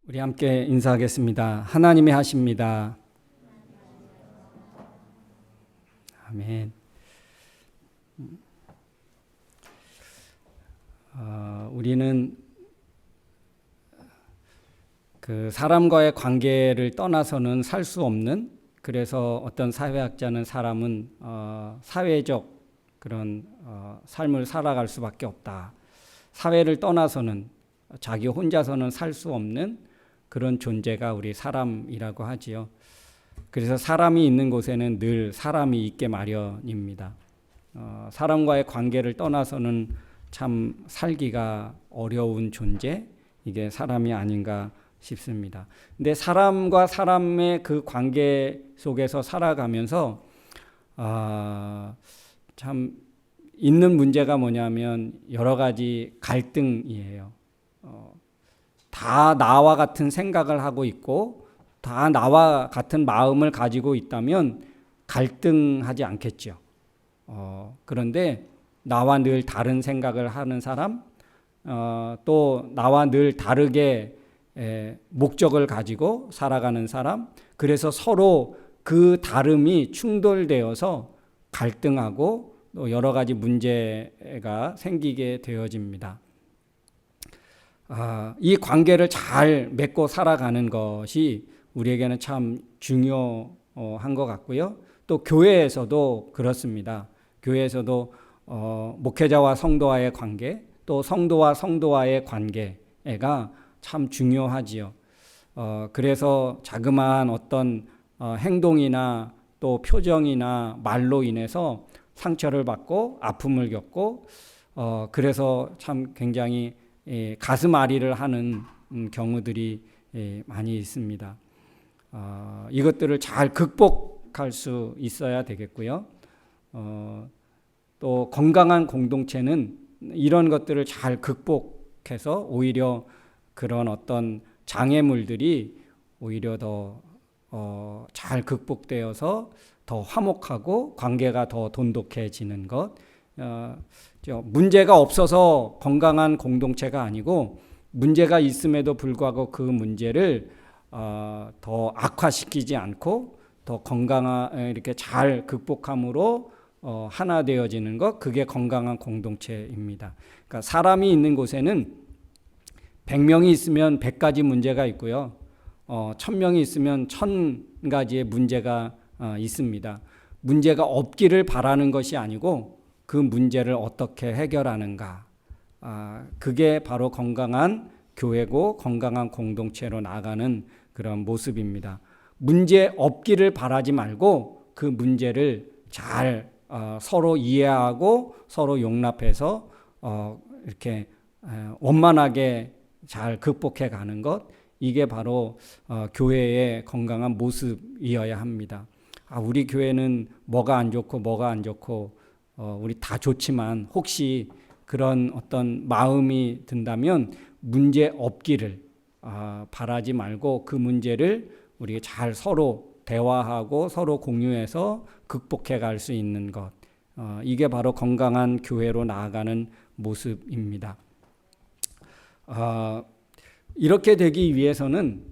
우리 함께 인사하겠습니다. 하나님의 하십니다. 아멘. 우리는 그 사람과의 관계를 떠나서는 살 수 없는, 그래서 어떤 사회학자는 사람은 사회적 그런 삶을 살아갈 수밖에 없다. 사회를 떠나서는, 자기 혼자서는 살 수 없는 그런 존재가 우리 사람이라고 하지요. 그래서 사람이 있는 곳에는 늘 사람이 있게 마련입니다. 사람과의 관계를 떠나서는 참 살기가 어려운 존재, 이게 사람이 아닌가 싶습니다. 근데 사람과 사람의 그 관계 속에서 살아가면서 참 있는 문제가 뭐냐면 여러 가지 갈등이에요. 다 나와 같은 생각을 하고 있고 다 나와 같은 마음을 가지고 있다면 갈등하지 않겠죠. 그런데 나와 늘 다른 생각을 하는 사람, 또 나와 늘 다르게 목적을 가지고 살아가는 사람, 그래서 서로 그 다름이 충돌되어서 갈등하고 또 여러 가지 문제가 생기게 되어집니다. 이 관계를 잘 맺고 살아가는 것이 우리에게는 참 중요한 것 같고요. 또 교회에서도 그렇습니다. 교회에서도 목회자와 성도와의 관계, 또 성도와 성도와의 관계가 참 중요하지요. 그래서 자그마한 어떤 행동이나 또 표정이나 말로 인해서 상처를 받고 아픔을 겪고 그래서 참 굉장히 가슴 아리를 하는 경우들이 많이 있습니다. 이것들을 잘 극복할 수 있어야 되겠고요. 또 건강한 공동체는 이런 것들을 잘 극복해서 오히려 그런 어떤 장애물들이 오히려 더 잘 극복되어서 더 화목하고 관계가 더 돈독해지는 것. 문제가 없어서 건강한 공동체가 아니고 문제가 있음에도 불구하고 그 문제를 더 악화시키지 않고 더 건강한 이렇게 잘 극복함으로 하나 되어지는 것, 그게 건강한 공동체입니다. 그러니까 사람이 있는 곳에는 100명이 있으면 100가지 문제가 있고요. 1000명이 있으면 1000가지의 문제가 있습니다. 문제가 없기를 바라는 것이 아니고 그 문제를 어떻게 해결하는가. 그게 바로 건강한 교회고 건강한 공동체로 나아가는 그런 모습입니다. 문제 없기를 바라지 말고 그 문제를 잘 서로 이해하고 서로 용납해서 이렇게 원만하게 잘 극복해 가는 것, 이게 바로 교회의 건강한 모습이어야 합니다. 우리 교회는 뭐가 안 좋고 뭐가 안 좋고 우리 다 좋지만 혹시 그런 어떤 마음이 든다면 문제 없기를 바라지 말고 그 문제를 우리가 잘 서로 대화하고 서로 공유해서 극복해 갈 수 있는 것, 이게 바로 건강한 교회로 나아가는 모습입니다. 이렇게 되기 위해서는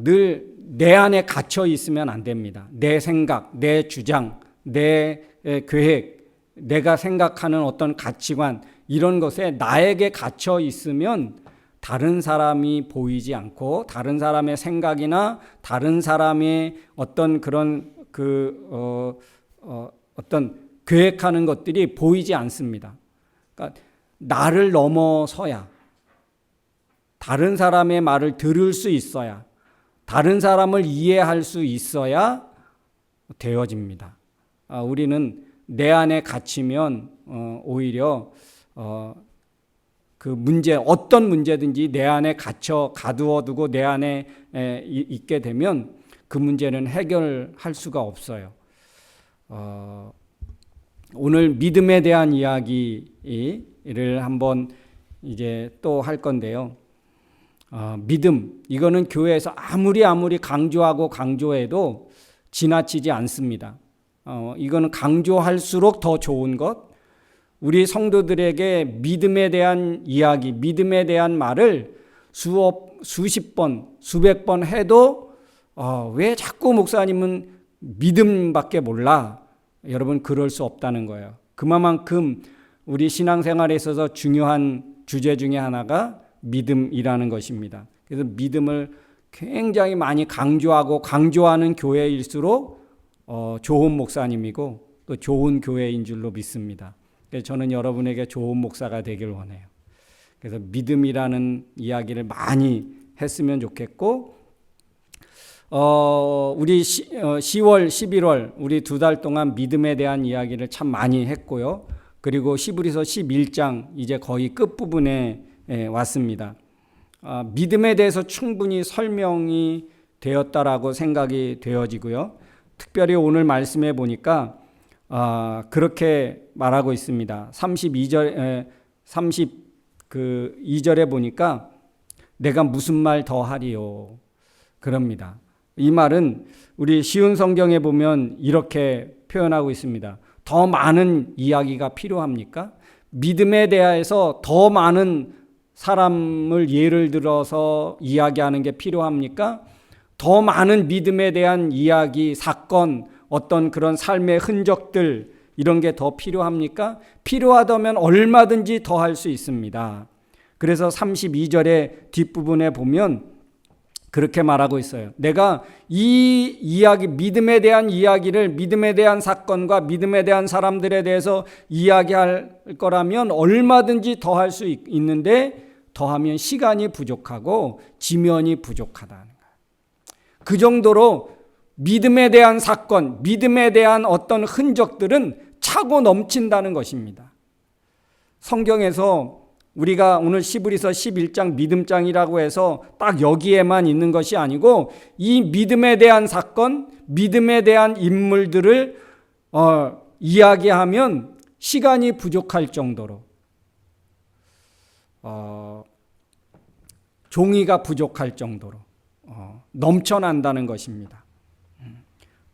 늘 내 안에 갇혀 있으면 안 됩니다. 내 생각, 내 주장, 내 계획, 내가 생각하는 어떤 가치관, 이런 것에 나에게 갇혀 있으면 다른 사람이 보이지 않고 다른 사람의 생각이나 다른 사람의 어떤 그런 어떤 계획하는 것들이 보이지 않습니다. 그러니까 나를 넘어서야, 다른 사람의 말을 들을 수 있어야, 다른 사람을 이해할 수 있어야 되어집니다. 우리는 내 안에 갇히면 오히려 그 문제, 어떤 문제든지 내 안에 갇혀 가두어두고 내 안에 있게 되면 그 문제는 해결할 수가 없어요. 오늘 믿음에 대한 이야기를 한번 이제 또 할 건데요. 믿음, 이거는 교회에서 아무리 강조하고 강조해도 지나치지 않습니다. 이거는 강조할수록 더 좋은 것, 우리 성도들에게 믿음에 대한 이야기, 믿음에 대한 말을 수업 수십 번, 수백 번 해도 왜 자꾸 목사님은 믿음밖에 몰라? 여러분, 그럴 수 없다는 거예요. 그만큼 우리 신앙생활에 있어서 중요한 주제 중에 하나가 믿음이라는 것입니다. 그래서 믿음을 굉장히 많이 강조하는 교회일수록 좋은 목사님이고 또 좋은 교회인 줄로 믿습니다. 그래서 저는 여러분에게 좋은 목사가 되길 원해요. 그래서 믿음이라는 이야기를 많이 했으면 좋겠고, 우리 10월, 11월 우리 2달 동안 믿음에 대한 이야기를 참 많이 했고요. 그리고 히브리서 11장 이제 거의 끝부분에 왔습니다. 믿음에 대해서 충분히 설명이 되었다라고 생각이 되어지고요. 특별히 오늘 말씀해 보니까 그렇게 말하고 있습니다. 2절에 보니까 내가 무슨 말 더 하리요 그럽니다. 이 말은 우리 쉬운 성경에 보면 이렇게 표현하고 있습니다. 더 많은 이야기가 필요합니까? 믿음에 대해서 더 많은 사람을 예를 들어서 이야기하는 게 필요합니까? 더 많은 믿음에 대한 이야기, 사건, 어떤 그런 삶의 흔적들 이런 게 더 필요합니까? 필요하다면 얼마든지 더 할 수 있습니다. 그래서 32절의 뒷부분에 보면 그렇게 말하고 있어요. 내가 이 이야기, 믿음에 대한 이야기를, 믿음에 대한 사건과 믿음에 대한 사람들에 대해서 이야기할 거라면 얼마든지 더 할 수 있는데 더하면 시간이 부족하고 지면이 부족하다는 거예요. 그 정도로 믿음에 대한 사건, 믿음에 대한 어떤 흔적들은 차고 넘친다는 것입니다. 성경에서 우리가 오늘 히브리서 11장 믿음장이라고 해서 딱 여기에만 있는 것이 아니고 이 믿음에 대한 사건, 믿음에 대한 인물들을 이야기하면 시간이 부족할 정도로 종이가 부족할 정도로 넘쳐난다는 것입니다.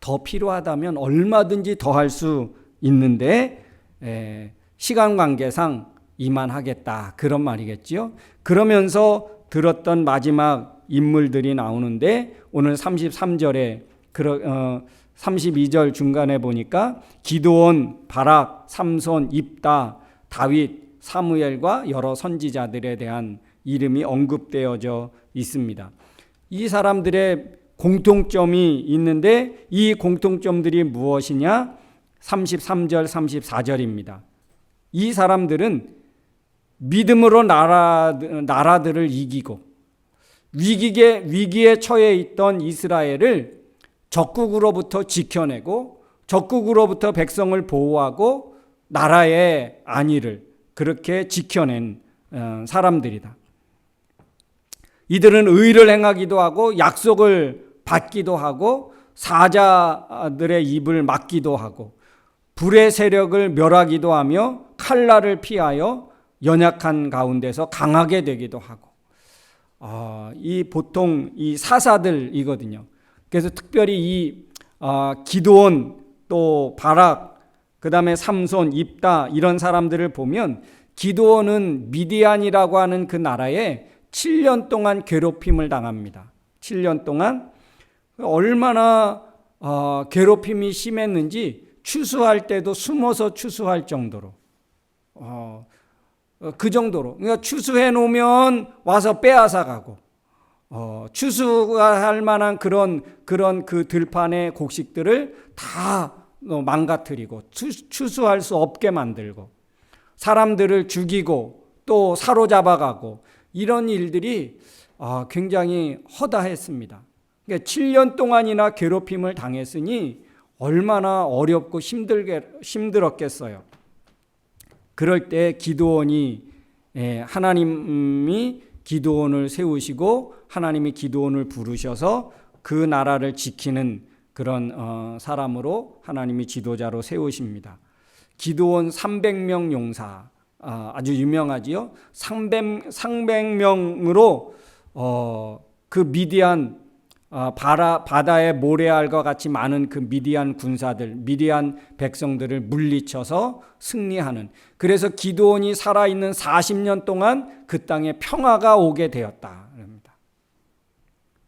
더 필요하다면 얼마든지 더 할 수 있는데 시간 관계상 이만하겠다 그런 말이겠지요. 그러면서 들었던 마지막 인물들이 나오는데 오늘 33절에 32절 중간에 보니까 기드온, 바락, 삼손, 입다, 다윗, 사무엘과 여러 선지자들에 대한 이름이 언급되어져 있습니다. 이 사람들의 공통점이 있는데 이 공통점들이 무엇이냐? 33절, 34절입니다. 이 사람들은 믿음으로 나라들을 이기고 위기에 처해 있던 이스라엘을 적국으로부터 지켜내고 적국으로부터 백성을 보호하고 나라의 안위를 그렇게 지켜낸 사람들이다. 이들은 의를 행하기도 하고 약속을 받기도 하고 사자들의 입을 막기도 하고 불의 세력을 멸하기도 하며 칼날을 피하여 연약한 가운데서 강하게 되기도 하고 이 보통 이 사사들이거든요. 그래서 특별히 이 기드온 또 바락 그다음에 삼손, 입다 이런 사람들을 보면 기드온은 미디안이라고 하는 그 나라에 7년 동안 괴롭힘을 당합니다. 7년 동안 얼마나 괴롭힘이 심했는지 추수할 때도 숨어서 추수할 정도로 그 정도로 그러니까 추수해 놓으면 와서 빼앗아 가고 추수할 만한 그런 그 들판의 곡식들을 다 망가뜨리고 추수할 수 없게 만들고 사람들을 죽이고 또 사로잡아 가고 이런 일들이 굉장히 허다했습니다. 그러니까 7년 동안이나 괴롭힘을 당했으니 얼마나 어렵고 힘들었겠어요. 그럴 때 기드온이 하나님이 기드온을 세우시고 하나님이 기드온을 부르셔서 그 나라를 지키는 그런 사람으로 하나님이 지도자로 세우십니다. 기드온 300명 용사 아주 유명하지요. 300명으로 그 미디안 바다의 모래알과 같이 많은 그 미디안 군사들, 미디안 백성들을 물리쳐서 승리하는. 그래서 기드온이 살아있는 40년 동안 그 땅에 평화가 오게 되었다.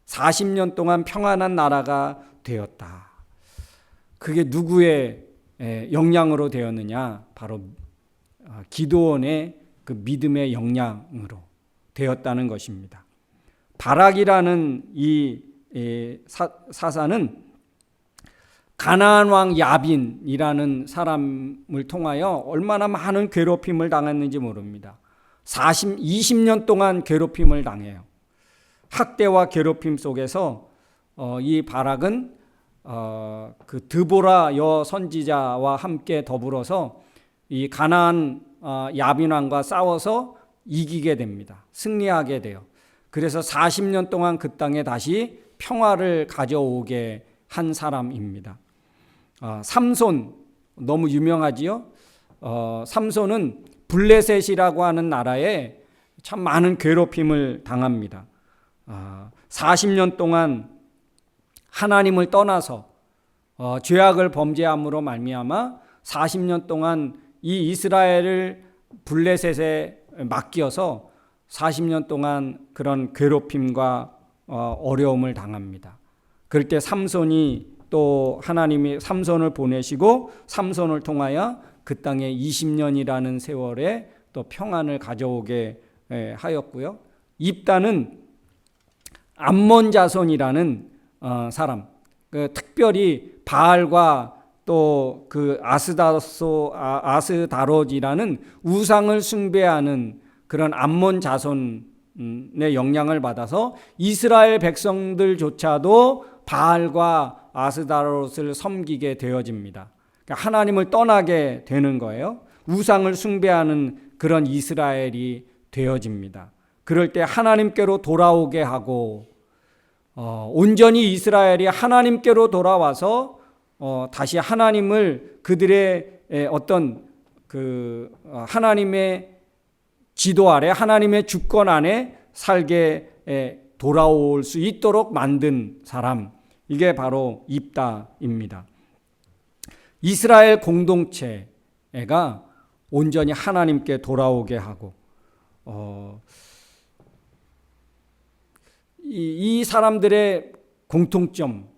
40년 동안 평안한 나라가 되었다. 그게 누구의 영향으로 되었느냐? 바로 기드온의 그 믿음의 영향으로 되었다는 것입니다. 바락이라는 이 사사는 가나안 왕 야빈이라는 사람을 통하여 얼마나 많은 괴롭힘을 당했는지 모릅니다. 20년 동안 괴롭힘을 당해요. 학대와 괴롭힘 속에서 이 바락은 그 드보라 여 선지자와 함께 더불어서 이 가나안 야빈 왕과 싸워서 이기게 됩니다. 승리하게 돼요. 그래서 40년 동안 그 땅에 다시 평화를 가져오게 한 사람입니다. 삼손 너무 유명하지요. 삼손은 블레셋이라고 하는 나라에 참 많은 괴롭힘을 당합니다. 40년 동안 하나님을 떠나서 죄악을 범죄함으로 말미암아 40년 동안 이 이스라엘을 블레셋에 맡겨서 40년 동안 그런 괴롭힘과 어려움을 당합니다. 그럴 때 삼손이 또 하나님이 삼손을 보내시고 삼손을 통하여 그 땅에 20년이라는 세월에 또 평안을 가져오게 하였고요. 입다는 암몬 자손이라는 사람, 특별히 바알과 또 그 아스다롯이라는 우상을 숭배하는 그런 암몬 자손의 영향을 받아서 이스라엘 백성들조차도 바알과 아스다롯을 섬기게 되어집니다. 그러니까 하나님을 떠나게 되는 거예요. 우상을 숭배하는 그런 이스라엘이 되어집니다. 그럴 때 하나님께로 돌아오게 하고 온전히 이스라엘이 하나님께로 돌아와서 다시 하나님을 그들의 어떤 그 하나님의 지도 아래 하나님의 주권 안에 살게 돌아올 수 있도록 만든 사람, 이게 바로 입다입니다. 이스라엘 공동체가 온전히 하나님께 돌아오게 하고 이 사람들의 공통점,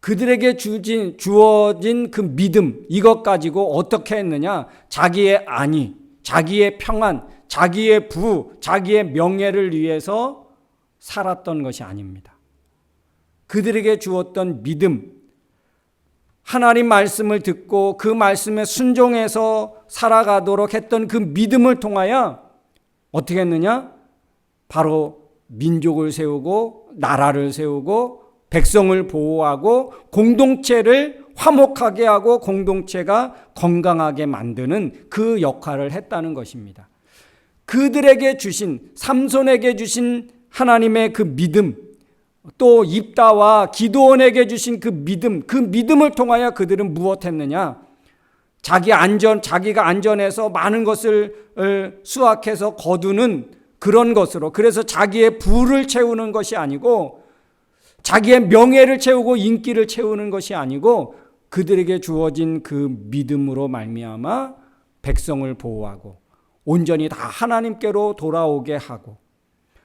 그들에게 주어진 그 믿음, 이것 가지고 어떻게 했느냐? 자기의 안위, 자기의 평안, 자기의 부, 자기의 명예를 위해서 살았던 것이 아닙니다. 그들에게 주었던 믿음, 하나님 말씀을 듣고 그 말씀에 순종해서 살아가도록 했던 그 믿음을 통하여 어떻게 했느냐? 바로 민족을 세우고 나라를 세우고 백성을 보호하고 공동체를 화목하게 하고 공동체가 건강하게 만드는 그 역할을 했다는 것입니다. 그들에게 주신, 삼손에게 주신 하나님의 그 믿음, 또 입다와 기드온에게 주신 그 믿음을 통하여 그들은 무엇했느냐? 자기가 안전해서 많은 것을 수확해서 거두는 그런 것으로, 그래서 자기의 부를 채우는 것이 아니고 자기의 명예를 채우고 인기를 채우는 것이 아니고 그들에게 주어진 그 믿음으로 말미암아 백성을 보호하고 온전히 다 하나님께로 돌아오게 하고,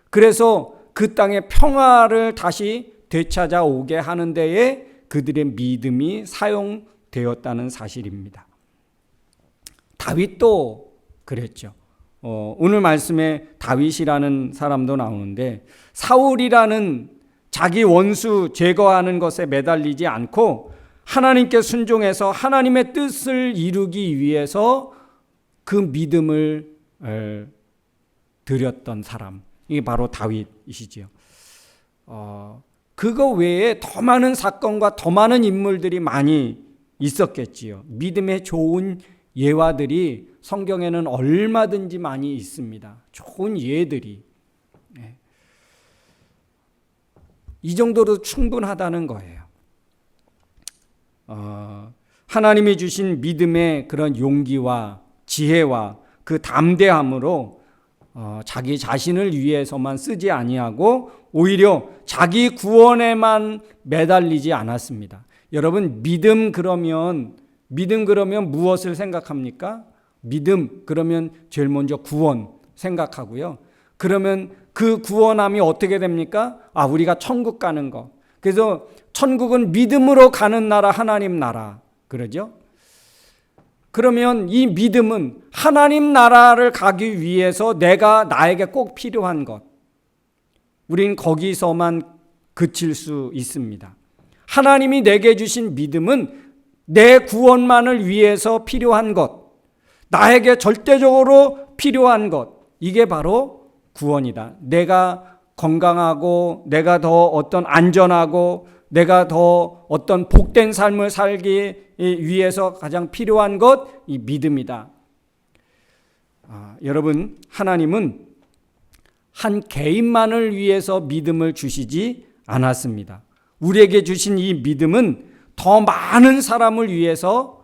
그래서 그 땅의 평화를 다시 되찾아오게 하는 데에 그들의 믿음이 사용되었다는 사실입니다. 다윗도 그랬죠. 오늘 말씀에 다윗이라는 사람도 나오는데, 사울이라는 자기 원수 제거하는 것에 매달리지 않고 하나님께 순종해서 하나님의 뜻을 이루기 위해서 그 믿음을 드렸던 사람, 이게 바로 다윗이시죠. 그거 외에 더 많은 사건과 더 많은 인물들이 많이 있었겠지요. 믿음의 좋은 예화들이 성경에는 얼마든지 많이 있습니다. 좋은 예들이. 이 정도로 충분하다는 거예요. 하나님이 주신 믿음의 그런 용기와 지혜와 그 담대함으로 자기 자신을 위해서만 쓰지 아니하고 오히려 자기 구원에만 매달리지 않았습니다. 여러분, 믿음 그러면 무엇을 생각합니까? 믿음 그러면 제일 먼저 구원 생각하고요. 그러면 그 구원함이 어떻게 됩니까? 우리가 천국 가는 거. 그래서 천국은 믿음으로 가는 나라, 하나님 나라. 그러죠? 그러면 이 믿음은 하나님 나라를 가기 위해서 나에게 꼭 필요한 것. 우린 거기서만 그칠 수 있습니다. 하나님이 내게 주신 믿음은 내 구원만을 위해서 필요한 것, 나에게 절대적으로 필요한 것, 이게 바로 구원이다. 내가 건강하고 내가 더 어떤 안전하고 내가 더 어떤 복된 삶을 살기 위해서 가장 필요한 것, 이 믿음이다. 여러분, 하나님은 한 개인만을 위해서 믿음을 주시지 않았습니다. 우리에게 주신 이 믿음은 더 많은 사람을 위해서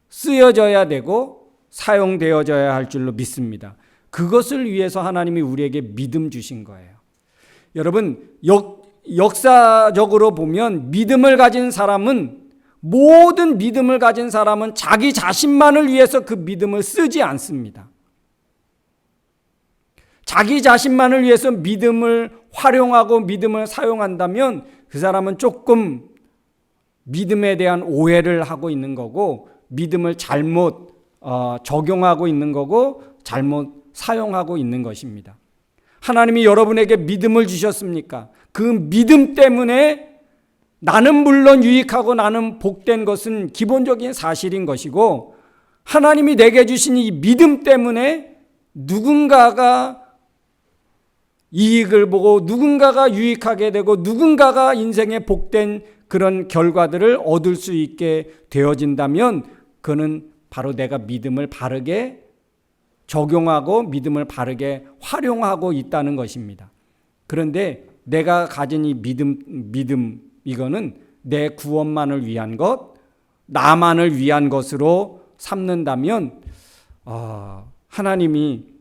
쓰여져야 되고 사용되어져야 할 줄로 믿습니다. 그것을 위해서 하나님이 우리에게 믿음 주신 거예요. 여러분, 역사적으로 보면 모든 믿음을 가진 사람은 자기 자신만을 위해서 그 믿음을 쓰지 않습니다. 자기 자신만을 위해서 믿음을 활용하고 믿음을 사용한다면 그 사람은 조금 믿음에 대한 오해를 하고 있는 거고, 믿음을 잘못 적용하고 있는 거고, 잘못 사용하고 있는 것입니다. 하나님이 여러분에게 믿음을 주셨습니까? 그 믿음 때문에 나는 물론 유익하고 나는 복된 것은 기본적인 사실인 것이고, 하나님이 내게 주신 이 믿음 때문에 누군가가 이익을 보고 누군가가 유익하게 되고 누군가가 인생의 복된 그런 결과들을 얻을 수 있게 되어진다면 그는 바로 내가 믿음을 바르게 적용하고 믿음을 바르게 활용하고 있다는 것입니다. 그런데 내가 가진 이 믿음 이거는 내 구원만을 위한 것, 나만을 위한 것으로 삼는다면 하나님이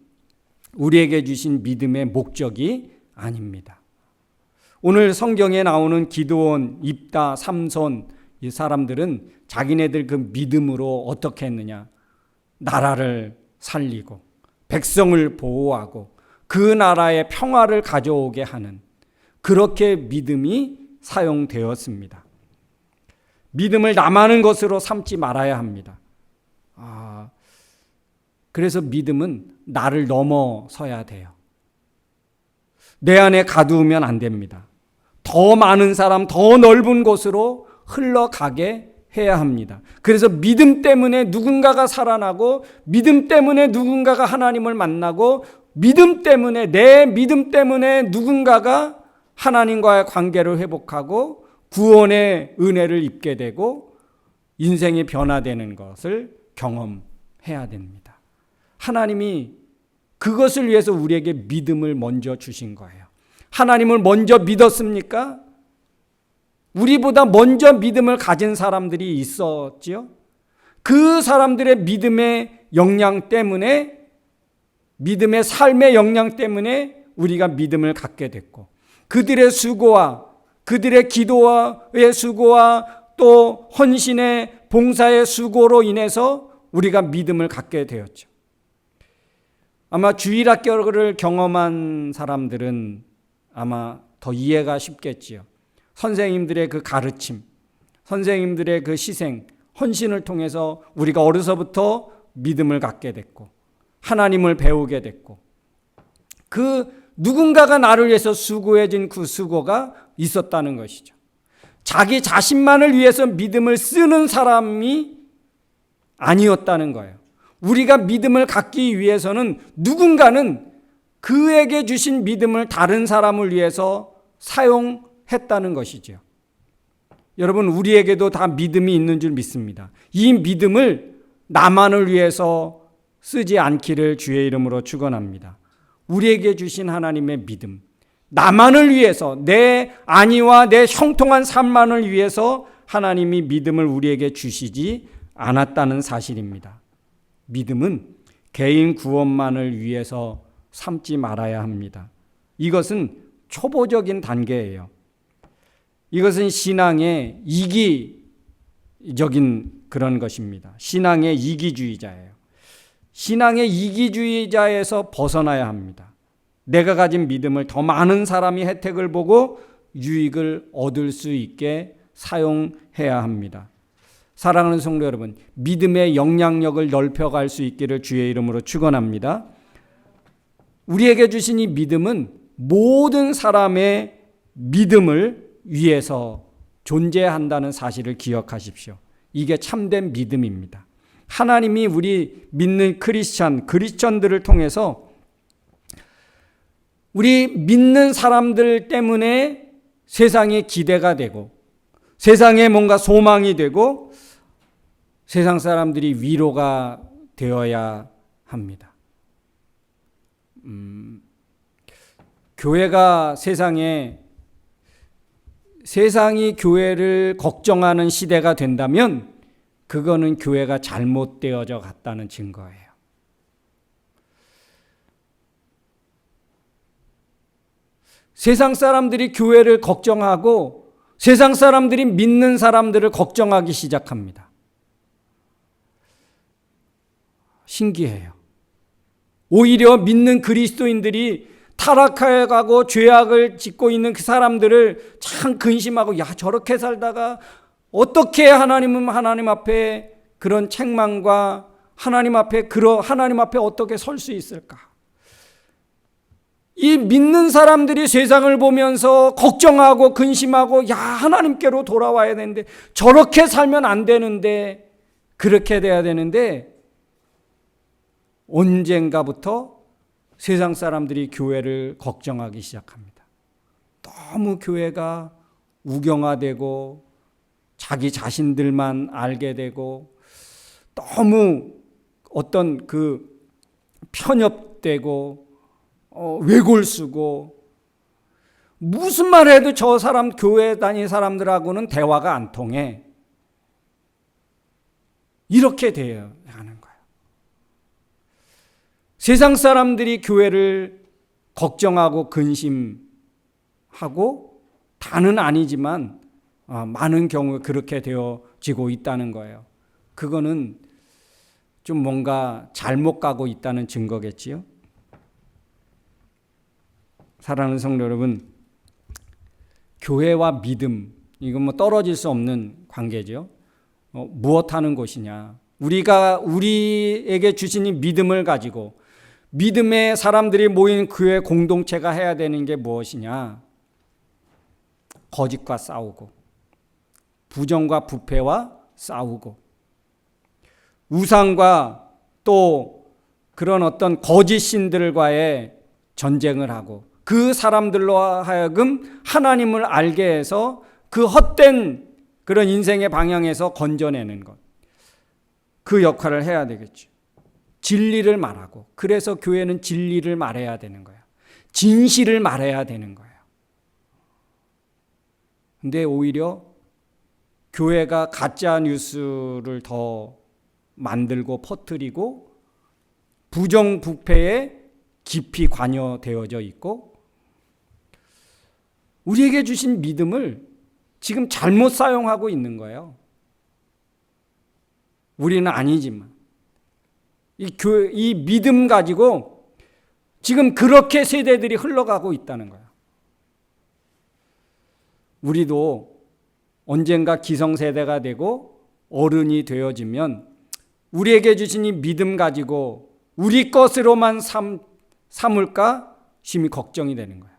우리에게 주신 믿음의 목적이 아닙니다. 오늘 성경에 나오는 기드온, 입다, 삼손 이 사람들은 자기네들 그 믿음으로 어떻게 했느냐? 나라를 살리고 백성을 보호하고 그 나라의 평화를 가져오게 하는 그렇게 믿음이 사용되었습니다. 믿음을 남하는 것으로 삼지 말아야 합니다. 그래서 믿음은 나를 넘어서야 돼요. 내 안에 가두면 안 됩니다. 더 많은 사람, 더 넓은 곳으로 흘러가게 해야 합니다. 그래서 믿음 때문에 누군가가 살아나고, 믿음 때문에 누군가가 하나님을 만나고, 내 믿음 때문에 누군가가 하나님과의 관계를 회복하고 구원의 은혜를 입게 되고 인생이 변화되는 것을 경험해야 됩니다. 하나님이 그것을 위해서 우리에게 믿음을 먼저 주신 거예요. 하나님을 먼저 믿었습니까? 우리보다 먼저 믿음을 가진 사람들이 있었지요. 그 사람들의 믿음의 역량 때문에, 믿음의 삶의 역량 때문에 우리가 믿음을 갖게 됐고, 그들의 수고와 그들의 기도의 수고와 또 헌신의 봉사의 수고로 인해서 우리가 믿음을 갖게 되었죠. 아마 주일학교를 경험한 사람들은 아마 더 이해가 쉽겠지요. 선생님들의 그 가르침, 선생님들의 그 희생, 헌신을 통해서 우리가 어려서부터 믿음을 갖게 됐고 하나님을 배우게 됐고, 그 누군가가 나를 위해서 수고해진 그 수고가 있었다는 것이죠. 자기 자신만을 위해서 믿음을 쓰는 사람이 아니었다는 거예요. 우리가 믿음을 갖기 위해서는 누군가는 그에게 주신 믿음을 다른 사람을 위해서 사용했다는 것이죠. 여러분, 우리에게도 다 믿음이 있는 줄 믿습니다. 이 믿음을 나만을 위해서 쓰지 않기를 주의 이름으로 축원합니다. 우리에게 주신 하나님의 믿음, 나만을 위해서, 내 안위와 내 형통한 삶만을 위해서 하나님이 믿음을 우리에게 주시지 않았다는 사실입니다. 믿음은 개인 구원만을 위해서 삼지 말아야 합니다. 이것은 초보적인 단계예요. 이것은 신앙의 이기적인 그런 것입니다. 신앙의 이기주의자예요. 신앙의 이기주의자에서 벗어나야 합니다. 내가 가진 믿음을 더 많은 사람이 혜택을 보고 유익을 얻을 수 있게 사용해야 합니다. 사랑하는 성도 여러분, 믿음의 영향력을 넓혀갈 수 있기를 주의 이름으로 축원합니다. 우리에게 주신 이 믿음은 모든 사람의 믿음을 위해서 존재한다는 사실을 기억하십시오. 이게 참된 믿음입니다. 하나님이 우리 믿는 크리스천들을 통해서 우리 믿는 사람들 때문에 세상에 기대가 되고 세상에 뭔가 소망이 되고 세상 사람들이 위로가 되어야 합니다. 교회가 세상이 교회를 걱정하는 시대가 된다면 그거는 교회가 잘못되어져 갔다는 증거예요. 세상 사람들이 교회를 걱정하고 세상 사람들이 믿는 사람들을 걱정하기 시작합니다. 신기해요. 오히려 믿는 그리스도인들이 타락해가고 죄악을 짓고 있는 그 사람들을 참 근심하고, 야, 저렇게 살다가 어떻게 하나님 앞에 그런 책망과 하나님 앞에 어떻게 설 수 있을까? 이 믿는 사람들이 세상을 보면서 걱정하고 근심하고, 야, 하나님께로 돌아와야 되는데, 저렇게 살면 안 되는데, 그렇게 돼야 되는데, 언젠가부터 세상 사람들이 교회를 걱정하기 시작합니다. 너무 교회가 우경화되고 자기 자신들만 알게 되고 너무 어떤 그 편협되고 외골수고, 무슨 말 해도 저 사람 교회 다니는 사람들하고는 대화가 안 통해. 이렇게 돼야 하는 거예요. 세상 사람들이 교회를 걱정하고 근심하고, 다는 아니지만 많은 경우에 그렇게 되어지고 있다는 거예요. 그거는 좀 뭔가 잘못 가고 있다는 증거겠지요. 사랑하는 성도 여러분, 교회와 믿음, 이건 뭐 떨어질 수 없는 관계죠. 무엇 하는 곳이냐? 우리에게 주신 이 믿음을 가지고 믿음의 사람들이 모인 교회 공동체가 해야 되는 게 무엇이냐? 거짓과 싸우고, 부정과 부패와 싸우고, 우상과 또 그런 어떤 거짓 신들과의 전쟁을 하고, 그 사람들로 하여금 하나님을 알게 해서 그 헛된 그런 인생의 방향에서 건져내는 것, 그 역할을 해야 되겠죠. 진리를 말하고, 그래서 교회는 진리를 말해야 되는 거예요. 진실을 말해야 되는 거예요. 근데 오히려 교회가 가짜 뉴스를 더 만들고 퍼뜨리고 부정부패에 깊이 관여되어져 있고, 우리에게 주신 믿음을 지금 잘못 사용하고 있는 거예요. 우리는 아니지만 이 믿음 가지고 지금 그렇게 세대들이 흘러가고 있다는 거예요. 우리도 언젠가 기성세대가 되고 어른이 되어지면 우리에게 주신 이 믿음 가지고 우리 것으로만 삼을까 심히 걱정이 되는 거예요.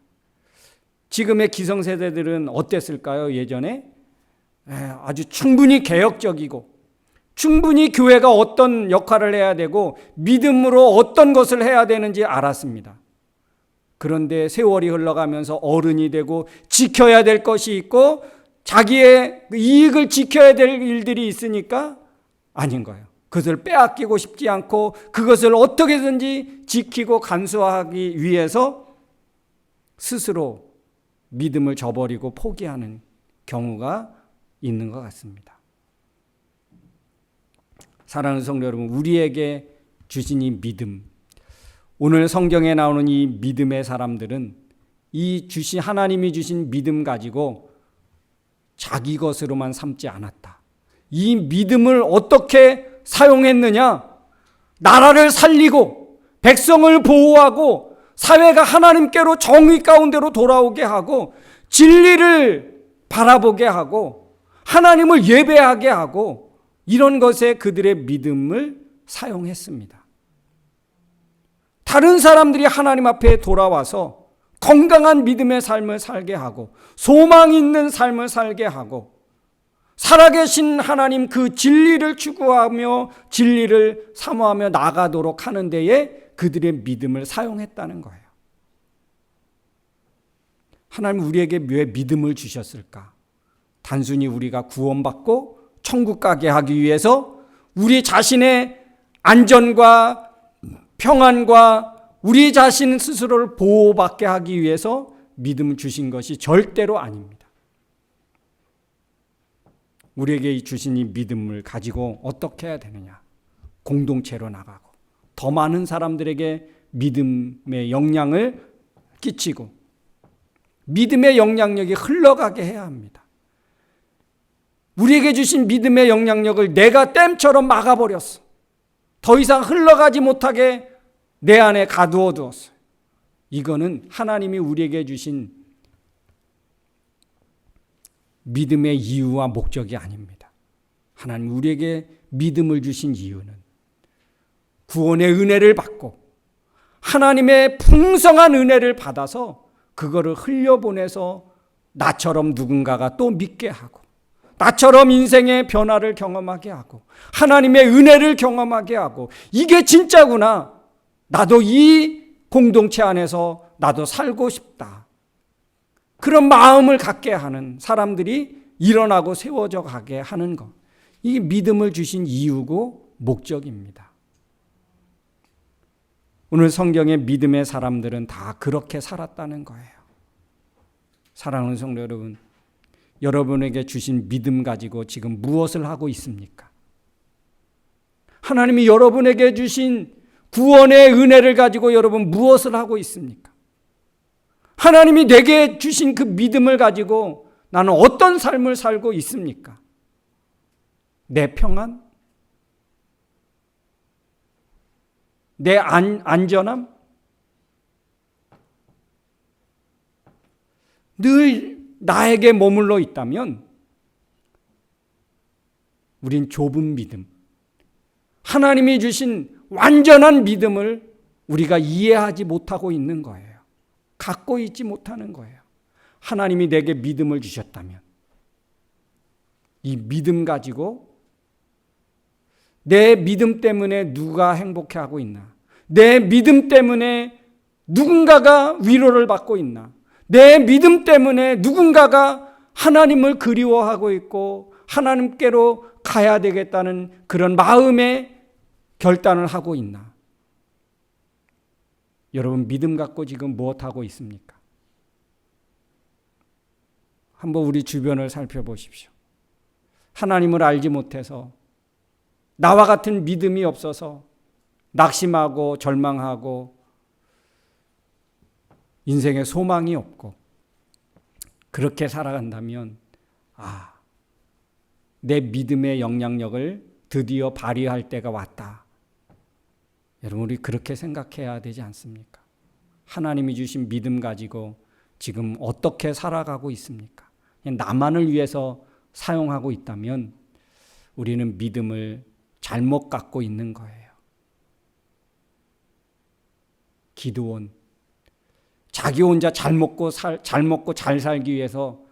지금의 기성세대들은 어땠을까요? 예전에 아주 충분히 개혁적이고, 충분히 교회가 어떤 역할을 해야 되고 믿음으로 어떤 것을 해야 되는지 알았습니다. 그런데 세월이 흘러가면서 어른이 되고 지켜야 될 것이 있고 자기의 이익을 지켜야 될 일들이 있으니까 아닌 거예요. 그것을 빼앗기고 싶지 않고 그것을 어떻게든지 지키고 간수하기 위해서 스스로 믿음을 저버리고 포기하는 경우가 있는 것 같습니다. 사랑하는 성도 여러분, 우리에게 주신 이 믿음, 오늘 성경에 나오는 이 믿음의 사람들은 하나님이 주신 믿음 가지고 자기 것으로만 삼지 않았다. 이 믿음을 어떻게 사용했느냐? 나라를 살리고 백성을 보호하고 사회가 하나님께로 정의 가운데로 돌아오게 하고 진리를 바라보게 하고 하나님을 예배하게 하고 이런 것에 그들의 믿음을 사용했습니다. 다른 사람들이 하나님 앞에 돌아와서 건강한 믿음의 삶을 살게 하고 소망 있는 삶을 살게 하고 살아계신 하나님 그 진리를 추구하며 진리를 사모하며 나가도록 하는 데에 그들의 믿음을 사용했다는 거예요. 하나님 우리에게 왜 믿음을 주셨을까? 단순히 우리가 구원받고 천국 가게 하기 위해서 우리 자신의 안전과 평안과 우리 자신 스스로를 보호받게 하기 위해서 믿음을 주신 것이 절대로 아닙니다. 우리에게 주신 이 믿음을 가지고 어떻게 해야 되느냐? 공동체로 나가고 더 많은 사람들에게 믿음의 영향을 끼치고 믿음의 영향력이 흘러가게 해야 합니다. 우리에게 주신 믿음의 영향력을 내가 댐처럼 막아버렸어. 더 이상 흘러가지 못하게 내 안에 가두어 두었어요. 이거는 하나님이 우리에게 주신 믿음의 이유와 목적이 아닙니다. 하나님 우리에게 믿음을 주신 이유는 구원의 은혜를 받고 하나님의 풍성한 은혜를 받아서 그거를 흘려보내서 나처럼 누군가가 또 믿게 하고 나처럼 인생의 변화를 경험하게 하고 하나님의 은혜를 경험하게 하고 이게 진짜구나. 나도 이 공동체 안에서 나도 살고 싶다. 그런 마음을 갖게 하는 사람들이 일어나고 세워져 가게 하는 것. 이게 믿음을 주신 이유고 목적입니다. 오늘 성경의 믿음의 사람들은 다 그렇게 살았다는 거예요. 사랑하는 성도 여러분, 여러분에게 주신 믿음 가지고 지금 무엇을 하고 있습니까? 하나님이 여러분에게 주신 구원의 은혜를 가지고 여러분 무엇을 하고 있습니까? 하나님이 내게 주신 그 믿음을 가지고 나는 어떤 삶을 살고 있습니까? 내 평안? 내 안전함? 늘 나에게 머물러 있다면 우린 좁은 믿음, 하나님이 주신 완전한 믿음을 우리가 이해하지 못하고 있는 거예요. 갖고 있지 못하는 거예요. 하나님이 내게 믿음을 주셨다면 이 믿음 가지고 내 믿음 때문에 누가 행복해하고 있나? 내 믿음 때문에 누군가가 위로를 받고 있나? 내 믿음 때문에 누군가가 하나님을 그리워하고 있고 하나님께로 가야 되겠다는 그런 마음의 결단을 하고 있나? 여러분 믿음 갖고 지금 무엇하고 있습니까? 한번 우리 주변을 살펴보십시오. 하나님을 알지 못해서 나와 같은 믿음이 없어서 낙심하고 절망하고 인생에 소망이 없고 그렇게 살아간다면 내 믿음의 영향력을 드디어 발휘할 때가 왔다. 여러분 우리 그렇게 생각해야 되지 않습니까? 하나님이 주신 믿음 가지고 지금 어떻게 살아가고 있습니까? 그냥 나만을 위해서 사용하고 있다면 우리는 믿음을 잘못 갖고 있는 거예요. 기드온 자기 혼자 잘 먹고 잘 살기 위해서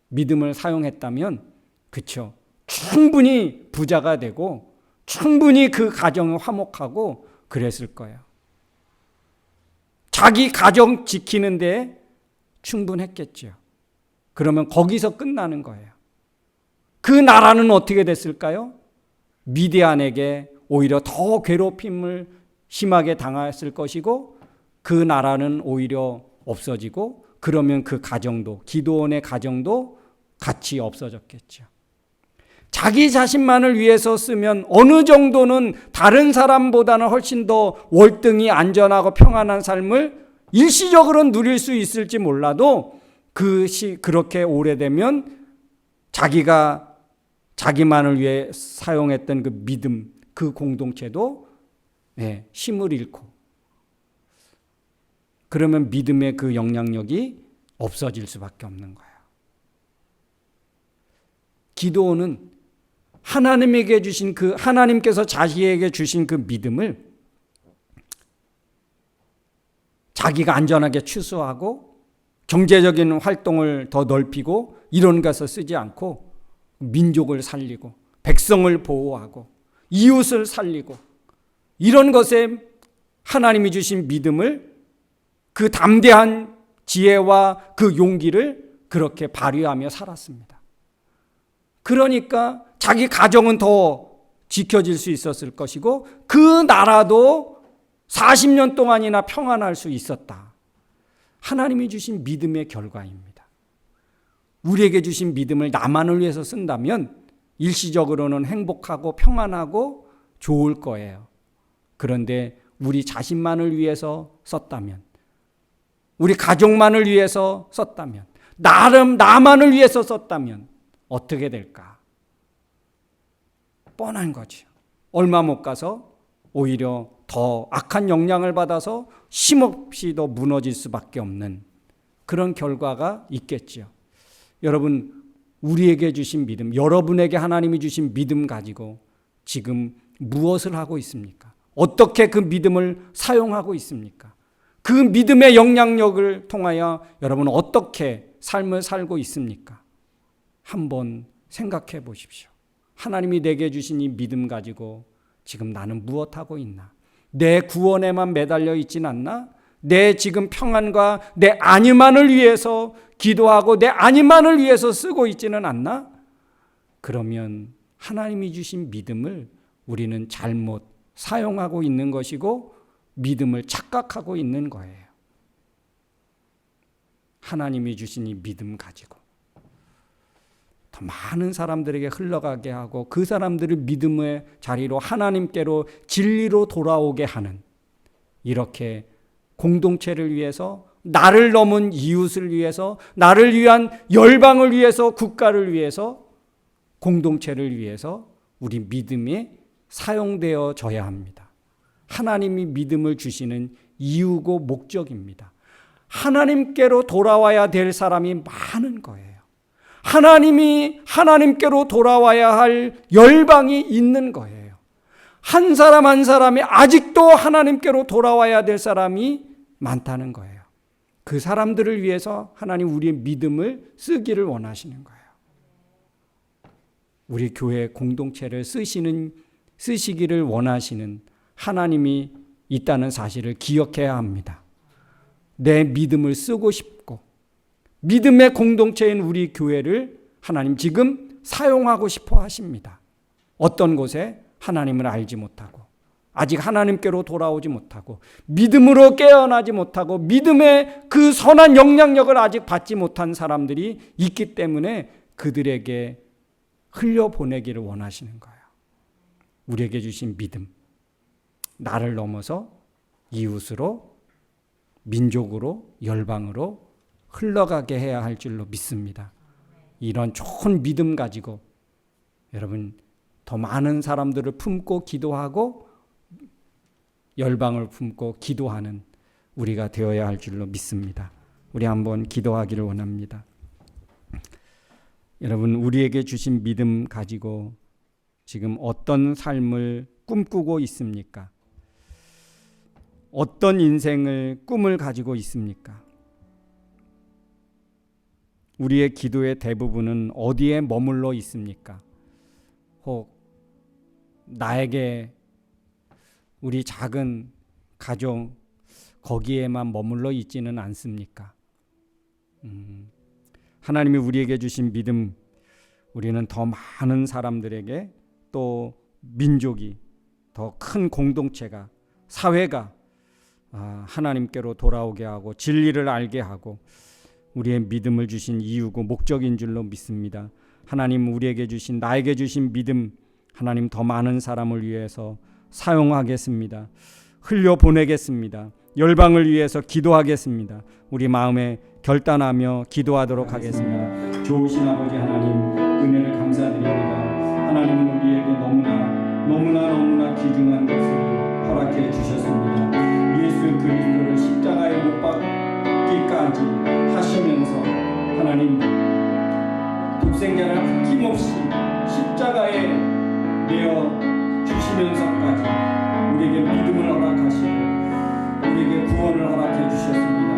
믿음을 사용했다면 그렇죠. 충분히 부자가 되고 충분히 그 가정을 화목하고 그랬을 거예요. 자기 가정 지키는 데 충분했겠죠. 그러면 거기서 끝나는 거예요. 그 나라는 어떻게 됐을까요? 미디안에게 오히려 더 괴롭힘을 심하게 당했을 것이고 그 나라는 오히려 없어지고 그러면 그 가정도 기드온의 가정도 같이 없어졌겠죠. 자기 자신만을 위해서 쓰면 어느 정도는 다른 사람보다는 훨씬 더 월등히 안전하고 평안한 삶을 일시적으로 누릴 수 있을지 몰라도 그렇게 오래되면 자기가 자기만을 위해 사용했던 그 믿음, 그 공동체도 힘을 잃고 그러면 믿음의 그 영향력이 없어질 수밖에 없는 거예요. 기도는 하나님에게 주신 하나님께서 자기에게 주신 그 믿음을 자기가 안전하게 취소하고 경제적인 활동을 더 넓히고 이런 것을 쓰지 않고 민족을 살리고 백성을 보호하고 이웃을 살리고 이런 것에 하나님이 주신 믿음을 그 담대한 지혜와 그 용기를 그렇게 발휘하며 살았습니다. 그러니까 자기 가정은 더 지켜질 수 있었을 것이고 그 나라도 40년 동안이나 평안할 수 있었다. 하나님이 주신 믿음의 결과입니다. 우리에게 주신 믿음을 나만을 위해서 쓴다면 일시적으로는 행복하고 평안하고 좋을 거예요. 그런데 우리 자신만을 위해서 썼다면, 우리 가족만을 위해서 썼다면, 나만을 위해서 썼다면 어떻게 될까? 뻔한 거죠. 얼마 못 가서 오히려 더 악한 영향을 받아서 쉼없이 더 무너질 수밖에 없는 그런 결과가 있겠죠. 여러분, 우리에게 주신 믿음, 여러분에게 하나님이 주신 믿음 가지고 지금 무엇을 하고 있습니까? 어떻게 그 믿음을 사용하고 있습니까? 그 믿음의 영향력을 통하여 여러분은 어떻게 삶을 살고 있습니까? 한번 생각해 보십시오. 하나님이 내게 주신 이 믿음 가지고 지금 나는 무엇하고 있나? 내 구원에만 매달려 있진 않나? 내 지금 평안과 내 안위만을 위해서 기도하고 내 안위만을 위해서 쓰고 있지는 않나? 그러면 하나님이 주신 믿음을 우리는 잘못 사용하고 있는 것이고 믿음을 착각하고 있는 거예요. 하나님이 주신 이 믿음 가지고 더 많은 사람들에게 흘러가게 하고 그 사람들을 믿음의 자리로 하나님께로 진리로 돌아오게 하는 이렇게 공동체를 위해서 나를 넘은 이웃을 위해서 나를 위한 열방을 위해서 국가를 위해서 공동체를 위해서 우리 믿음이 사용되어져야 합니다. 하나님이 믿음을 주시는 이유고 목적입니다. 하나님께로 돌아와야 될 사람이 많은 거예요. 하나님이 하나님께로 돌아와야 할 열방이 있는 거예요. 한 사람 한 사람이 아직도 하나님께로 돌아와야 될 사람이 많다는 거예요. 그 사람들을 위해서 하나님 우리의 믿음을 쓰기를 원하시는 거예요. 우리 교회 공동체를 쓰시기를 원하시는 하나님이 있다는 사실을 기억해야 합니다. 내 믿음을 쓰고 싶고 믿음의 공동체인 우리 교회를 하나님 지금 사용하고 싶어 하십니다. 어떤 곳에 하나님을 알지 못하고 아직 하나님께로 돌아오지 못하고 믿음으로 깨어나지 못하고 믿음의 그 선한 영향력을 아직 받지 못한 사람들이 있기 때문에 그들에게 흘려보내기를 원하시는 거예요. 우리에게 주신 믿음, 나를 넘어서 이웃으로, 민족으로, 열방으로 흘러가게 해야 할 줄로 믿습니다. 이런 좋은 믿음 가지고 여러분 더 많은 사람들을 품고 기도하고 열방을 품고 기도하는 우리가 되어야 할 줄로 믿습니다. 우리 한번 기도하기를 원합니다. 여러분, 우리에게 주신 믿음 가지고 지금 어떤 삶을 꿈꾸고 있습니까? 어떤 인생을 꿈을 가지고 있습니까? 우리의 기도의 대부분은 어디에 머물러 있습니까? 혹 나에게 우리 작은 가정 거기에만 머물러 있지는 않습니까? 하나님이 우리에게 주신 믿음, 우리는 더 많은 사람들에게 또 민족이 더 큰 공동체가 사회가 하나님께로 돌아오게 하고 진리를 알게 하고 우리의 믿음을 주신 이유고 목적인 줄로 믿습니다. 하나님 우리에게 주신 나에게 주신 믿음 하나님 더 많은 사람을 위해서 사용하겠습니다. 흘려보내겠습니다. 열방을 위해서 기도하겠습니다. 우리 마음에 결단하며 기도하도록 하겠습니다. 좋으신 아버지 하나님 은혜를 감사드립니다. 하나님은 우리에게 너무나 귀중한 것을 허락해 주셨습니다. 예수 그리스도를 십자가에 못 박고 죽기까지 하시면서 하나님 독생자를 아낌없이 십자가에 내어 주시면서까지 우리에게 믿음을 허락하시고 우리에게 구원을 허락해 주셨습니다.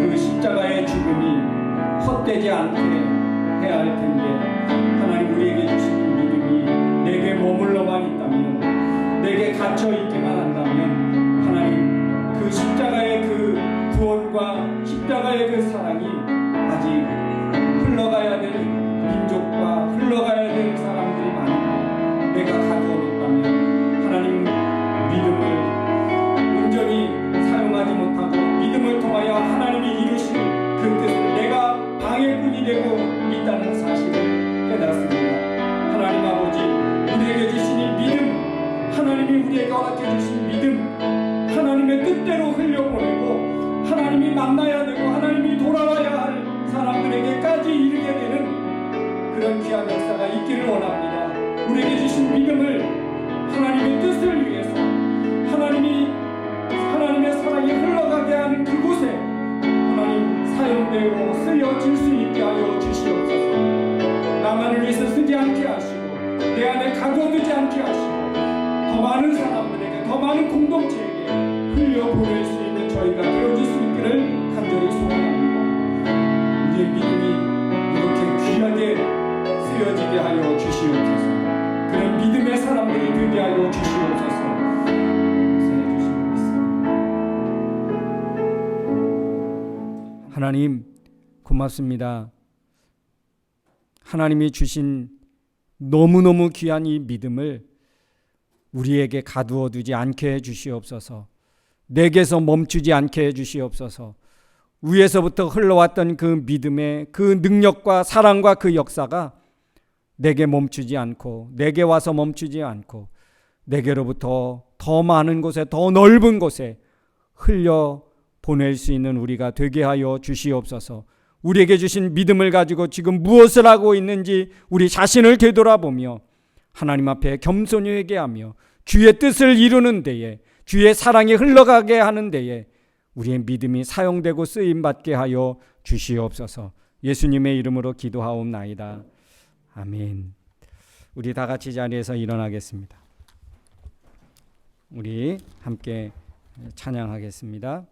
그 십자가의 죽음이 헛되지 않게 해야 할 텐데 하나님 우리에게 주신 믿음이 내게 머물러만 있다면, 내게 갇혀 있기만 한다면 하나님 그 십자가의 그 구원과 십자가의 그 사랑이 아직 흘러가야 될 민족과 흘러가야 될 사람들이 많은데 내가 가두어뒀다면 하나님 믿음을 온전히 사용하지 못하고 믿음을 통하여 하나님이 이루실 그 뜻을 내가 방해꾼이 되고 있다는 사실을 깨닫습니다. 하나님 아버지, 우리에게 주신 이 믿음, 하나님이 우리에게 허락해 주신 믿음, 하나님의 뜻대로 흘려보내고 하나님이 만나야 되고 하나님이 돌아와야 할 사람들에게까지 이르게 되는 그런 귀한 역사가 있기를 원합니다. 우리에게 주신 믿음을 하나님의 뜻을 위해서 하나님의 사랑이 흘러가게 하는 그곳에 하나님 사용되고 쓰여질 수 있게 하여 주시옵소서. 나만을 위해서 쓰지 않게 하시고 내 안에 가둬두지 않게 하시고 더 많은 사람들에게, 더 많은 공동체에게 흘려보낼 수 있는 저희가 되어질 수 있기를 간절히 소원합니다. 우리의 믿음이 이렇게 귀하게 쓰여지게 하여 주시옵소서. 그런 믿음의 사람들이 되게 하여 주시옵소서. 하나님 고맙습니다. 하나님이 주신 너무너무 귀한 이 믿음을 우리에게 가두어 두지 않게 해 주시옵소서. 내게서 멈추지 않게 해 주시옵소서. 위에서부터 흘러왔던 그 믿음의 그 능력과 사랑과 그 역사가 내게 멈추지 않고, 내게 와서 멈추지 않고 내게로부터 더 많은 곳에, 더 넓은 곳에 흘려 보낼 수 있는 우리가 되게 하여 주시옵소서. 우리에게 주신 믿음을 가지고 지금 무엇을 하고 있는지 우리 자신을 되돌아보며 하나님 앞에 겸손히 회개하며 주의 뜻을 이루는 데에, 주의 사랑이 흘러가게 하는 데에 우리의 믿음이 사용되고 쓰임받게 하여 주시옵소서. 예수님의 이름으로 기도하옵나이다. 아멘. 우리 다 같이 자리에서 일어나겠습니다. 우리 함께 찬양하겠습니다.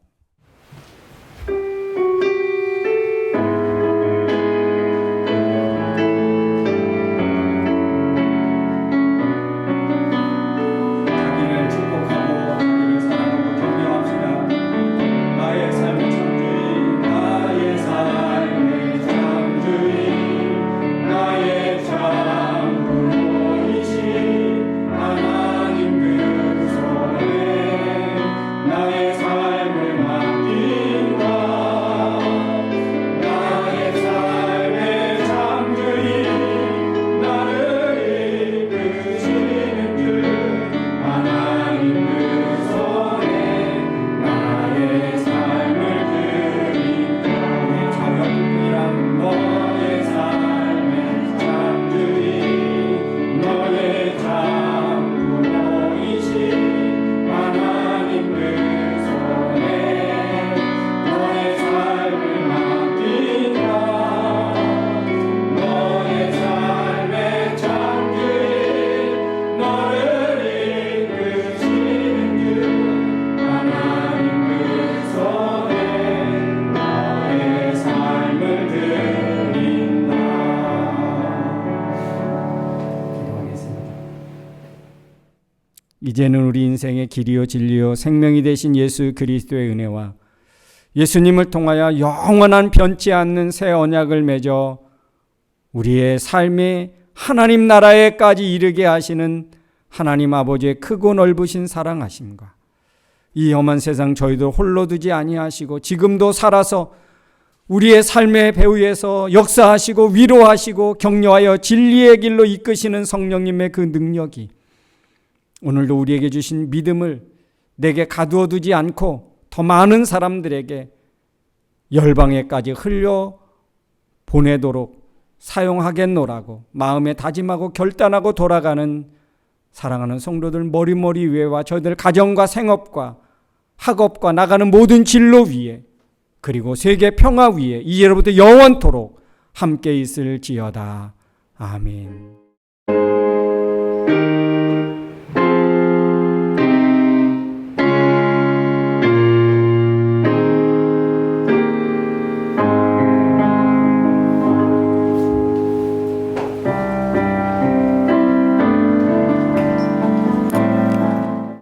이제는 우리 인생의 길이요 진리요 생명이 되신 예수 그리스도의 은혜와 예수님을 통하여 영원한 변치 않는 새 언약을 맺어 우리의 삶의 하나님 나라에까지 이르게 하시는 하나님 아버지의 크고 넓으신 사랑하심과 이 험한 세상 저희들 홀로 두지 아니하시고 지금도 살아서 우리의 삶의 배후에서 역사하시고 위로하시고 격려하여 진리의 길로 이끄시는 성령님의 그 능력이 오늘도 우리에게 주신 믿음을 내게 가두어 두지 않고 더 많은 사람들에게 열방에까지 흘려 보내도록 사용하겠노라고 마음에 다짐하고 결단하고 돌아가는 사랑하는 성도들 머리머리 위에와 저희들 가정과 생업과 학업과 나가는 모든 진로 위에 그리고 세계 평화 위에 이제로부터 영원토록 함께 있을지어다. 아멘.